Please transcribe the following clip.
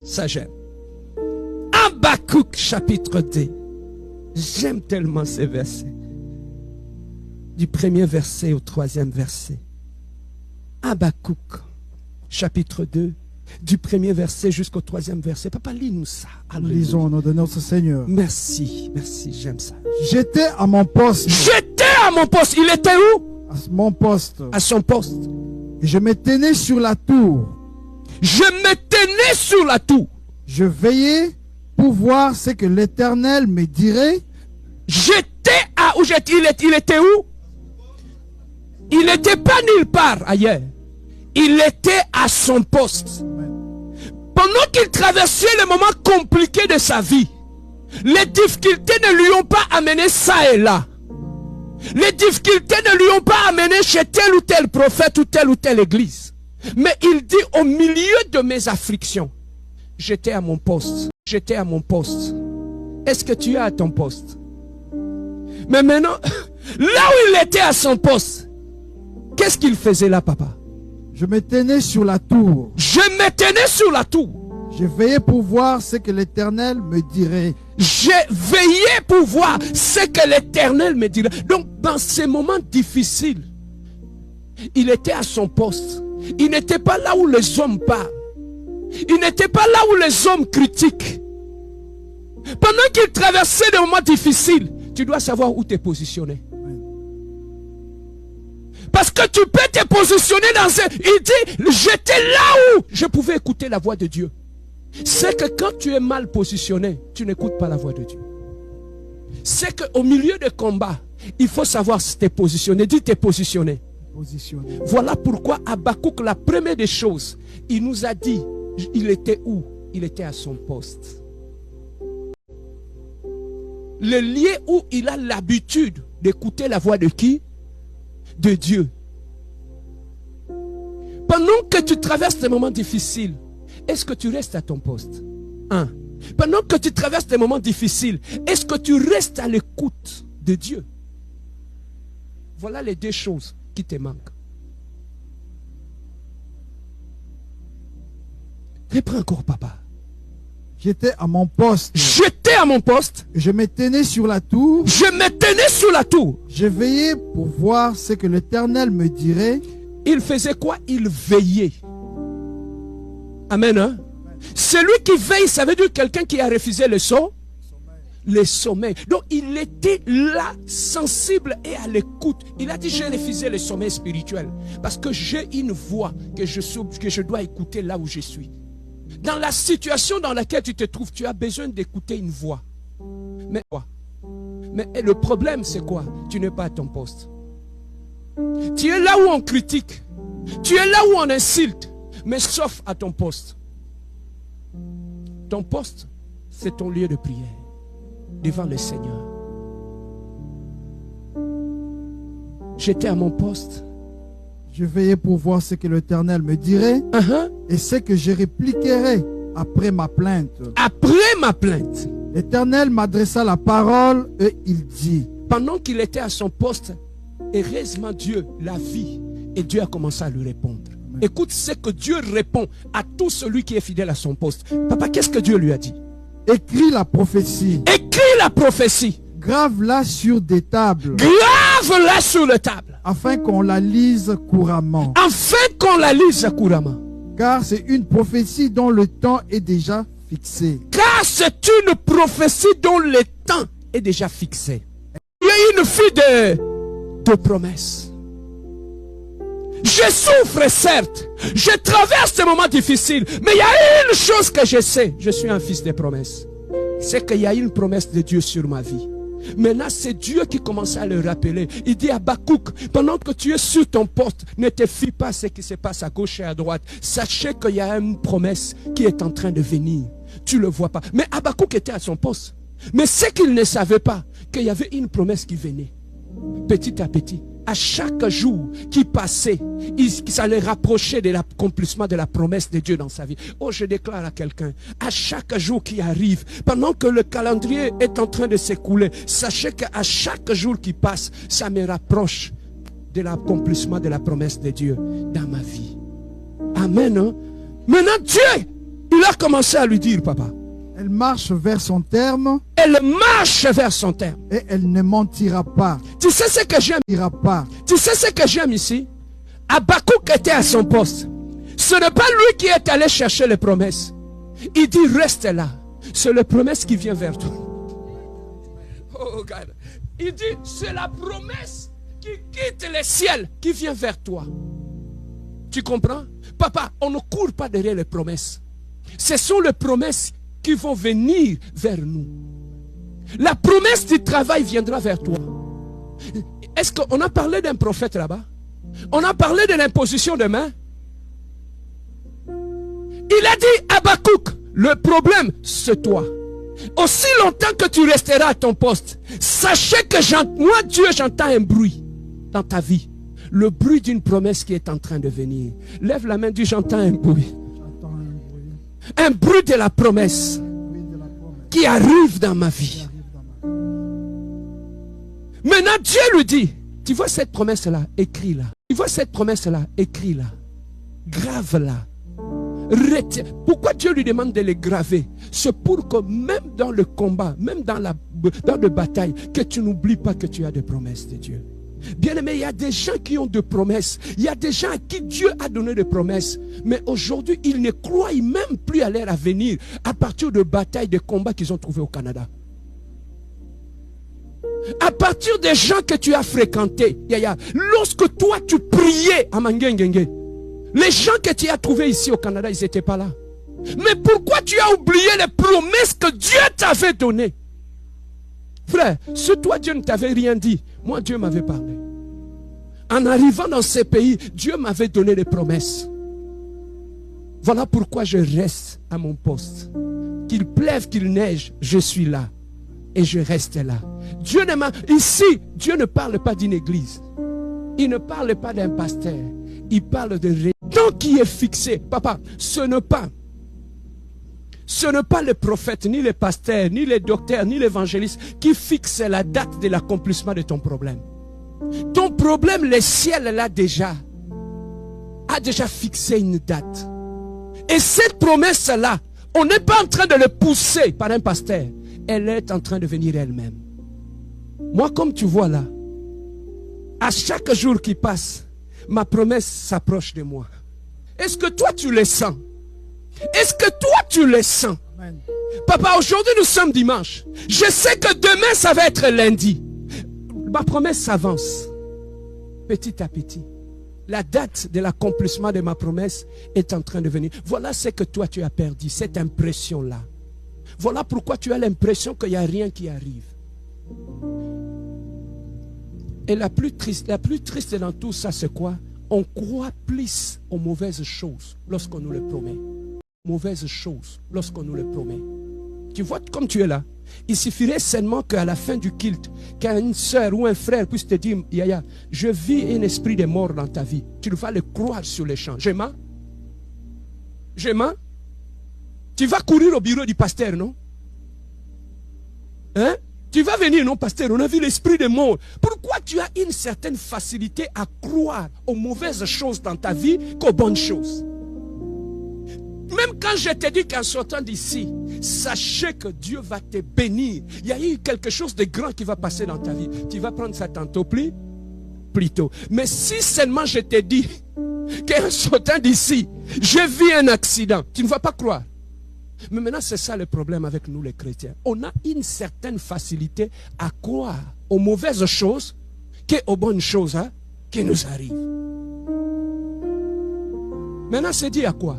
Ça j'aime. Habakkuk chapitre 2. J'aime tellement ces versets. Du premier verset au troisième verset. Habakkuk chapitre 2. Du premier verset jusqu'au troisième verset. Papa, lis-nous ça. Nous lisons au nom de notre Seigneur. Merci, merci, j'aime ça. J'étais à mon poste. J'étais à mon poste. Il était où? À mon poste. À son poste. Et je me tenais sur la tour. Je me tenais sur la tour. Je veillais pour voir ce que l'Éternel me dirait. J'étais à où j'étais. Il était où? Il n'était pas nulle part ailleurs. Il était à son poste. Pendant qu'il traversait les moments compliqués de sa vie, les difficultés ne lui ont pas amené ça et là. Les difficultés ne lui ont pas amené chez tel ou tel prophète ou telle église. Mais il dit, au milieu de mes afflictions, j'étais à mon poste. J'étais à mon poste. Est-ce que tu es à ton poste? Mais maintenant, là où il était à son poste, qu'est-ce qu'il faisait là, papa? Je me tenais sur la tour. Je me tenais sur la tour. Je veillais pour voir ce que l'Éternel me dirait. J'ai veillé pour voir ce que l'Éternel me dirait. Donc, dans ces moments difficiles, il était à son poste. Il n'était pas là où les hommes parlent. Il n'était pas là où les hommes critiquent. Pendant qu'il traversait des moments difficiles, tu dois savoir où tu es positionné. Parce que tu peux te positionner dans ce... Il dit, j'étais là où je pouvais écouter la voix de Dieu. C'est que quand tu es mal positionné, tu n'écoutes pas la voix de Dieu. C'est qu'au milieu de combat, il faut savoir si tu es positionné. Dis, tu es positionné. Positionné. Voilà pourquoi Habakkuk, la première des choses, il nous a dit, il était où? Il était à son poste. Le lieu où il a l'habitude d'écouter la voix de qui? De Dieu. Pendant que tu traverses des moments difficiles, est-ce que tu restes à ton poste? Pendant que tu traverses des moments difficiles, est-ce que tu restes à l'écoute de Dieu? Voilà les deux choses qui te manquent. Reprends encore, papa. J'étais à mon poste. J'étais à mon poste. Je me tenais sur la tour. Je me tenais sur la tour. Je veillais pour voir ce que l'Éternel me dirait. Il faisait quoi? Il veillait. Amen. Hein? Celui qui veille, ça veut dire quelqu'un qui a refusé le sommeil. Donc il était là, sensible et à l'écoute. Il a dit, j'ai refusé le sommeil spirituel. Parce que j'ai une voix que je dois écouter là où je suis. Dans la situation dans laquelle tu te trouves, tu as besoin d'écouter une voix. Mais le problème, c'est quoi? Tu n'es pas à ton poste. Tu es là où on critique. Tu es là où on insulte. Mais sauf à ton poste. Ton poste, c'est ton lieu de prière. Devant le Seigneur. J'étais à mon poste. Je veillais pour voir ce que l'Éternel me dirait et ce que je répliquerais après ma plainte. Après ma plainte. L'Éternel m'adressa la parole et il dit. Pendant qu'il était à son poste, heureusement Dieu l'a vu et Dieu a commencé à lui répondre. Amen. Écoute ce que Dieu répond à tout celui qui est fidèle à son poste. Papa, qu'est-ce que Dieu lui a dit? Écris la prophétie. Écris la prophétie. Grave-la sur des tables. Grave-la sur les tables. Afin qu'on la lise couramment. Afin qu'on la lise couramment. Car c'est une prophétie dont le temps est déjà fixé. Car c'est une prophétie dont le temps est déjà fixé. Il y a une fille de promesses. Je souffre certes. Je traverse des moments difficiles. Mais il y a une chose que je sais. Je suis un fils de promesses. C'est qu'il y a une promesse de Dieu sur ma vie. Maintenant, c'est Dieu qui commence à le rappeler. Il dit à Habakkuk, pendant que tu es sur ton poste, ne te fie pas à ce qui se passe à gauche et à droite. Sachez qu'il y a une promesse qui est en train de venir. Tu ne le vois pas. Mais Habakkuk était à son poste. Mais c'est qu'il ne savait pas qu'il y avait une promesse qui venait. Petit à petit. À chaque jour qui passait, ça le rapprochait de l'accomplissement de la promesse de Dieu dans sa vie. Oh, je déclare à quelqu'un, à chaque jour qui arrive, pendant que le calendrier est en train de s'écouler, sachez qu'à chaque jour qui passe, ça me rapproche de l'accomplissement de la promesse de Dieu dans ma vie. Amen. Hein? Maintenant, Dieu Il a commencé à lui dire, papa. Elle marche vers son terme. Elle marche vers son terme. Et elle ne mentira pas. Tu sais ce que j'aime? Tu sais ce que j'aime ici? Habakkuk était à son poste. Ce n'est pas lui qui est allé chercher les promesses. Il dit, reste là. C'est la promesse qui vient vers toi. Oh God. Il dit, c'est la promesse qui quitte les ciels, qui vient vers toi. Tu comprends? Papa, on ne court pas derrière les promesses. Ce sont les promesses qui vont venir vers nous. La promesse du travail viendra vers toi. Est-ce qu'on a parlé d'un prophète là-bas? On a parlé de l'imposition de main. Il a dit, Habakkuk, le problème, c'est toi. Aussi longtemps que tu resteras à ton poste, sachez que moi, Dieu, j'entends un bruit dans ta vie. Le bruit d'une promesse qui est en train de venir. Lève la main, dis, j'entends un bruit. Un bruit de la promesse qui arrive dans ma vie. Maintenant, Dieu lui dit, tu vois cette promesse-là, écris-la. Tu vois cette promesse-là, écris-la. Grave-la. Pourquoi Dieu lui demande de les graver? C'est pour que même dans le combat, même dans la bataille, que tu n'oublies pas que tu as des promesses de Dieu. Bien aimé, il y a des gens qui ont des promesses. Il y a des gens à qui Dieu a donné des promesses. Mais aujourd'hui, ils ne croient même plus à leur avenir à partir de batailles, de combats qu'ils ont trouvés au Canada. À partir des gens que tu as fréquentés, lorsque toi tu priais à Mangengenge, les gens que tu as trouvés ici au Canada, ils n'étaient pas là. Mais pourquoi tu as oublié les promesses que Dieu t'avait données? Frère, si toi Dieu ne t'avait rien dit, moi Dieu m'avait parlé. En arrivant dans ces pays, Dieu m'avait donné des promesses. Voilà pourquoi je reste à mon poste. Qu'il pleuve, qu'il neige, je suis là. Et je reste là. Ici, Dieu ne parle pas d'une église. Il ne parle pas d'un pasteur. Il parle de tant qui est fixé. Papa, ce n'est pas les prophètes, ni les pasteurs, ni les docteurs, ni l'évangéliste qui fixent la date de l'accomplissement de ton problème. Ton problème, le ciel a déjà fixé une date. Et cette promesse-là, on n'est pas en train de le pousser par un pasteur. Elle est en train de venir elle-même. Moi, comme tu vois là, à chaque jour qui passe, ma promesse s'approche de moi. Est-ce que toi tu le sens? Est-ce que toi tu le sens? Amen. Papa, aujourd'hui nous sommes dimanche. Je sais que demain ça va être lundi. Ma promesse s'avance. Petit à petit. La date de l'accomplissement de ma promesse est en train de venir. Voilà ce que toi tu as perdu, cette impression-là. Voilà pourquoi tu as l'impression qu'il n'y a rien qui arrive. Et la plus triste dans tout ça, c'est quoi? On croit plus aux mauvaises choses lorsqu'on nous les promet. Mauvaises choses lorsqu'on nous les promet. Tu vois comme tu es là. Il suffirait seulement qu'à la fin du culte, qu'une soeur ou un frère puisse te dire, Yaya, je vis un esprit de mort dans ta vie. Tu vas le croire sur les champs. Je mens? Je mens? Tu vas courir au bureau du pasteur, non? Hein? Tu vas venir, non, pasteur? On a vu l'esprit de mort. Pourquoi tu as une certaine facilité à croire aux mauvaises choses dans ta vie qu'aux bonnes choses? Même quand je te dis qu'en sortant d'ici, sachez que Dieu va te bénir. Il y a eu quelque chose de grand qui va passer dans ta vie. Tu vas prendre ça tantôt plus tôt. Mais si seulement je te dis qu'en sortant d'ici, je vis un accident, tu ne vas pas croire. Mais maintenant, c'est ça le problème avec nous les chrétiens. On a une certaine facilité à croire aux mauvaises choses qu'aux bonnes choses qui nous arrivent. Maintenant, c'est dit à quoi?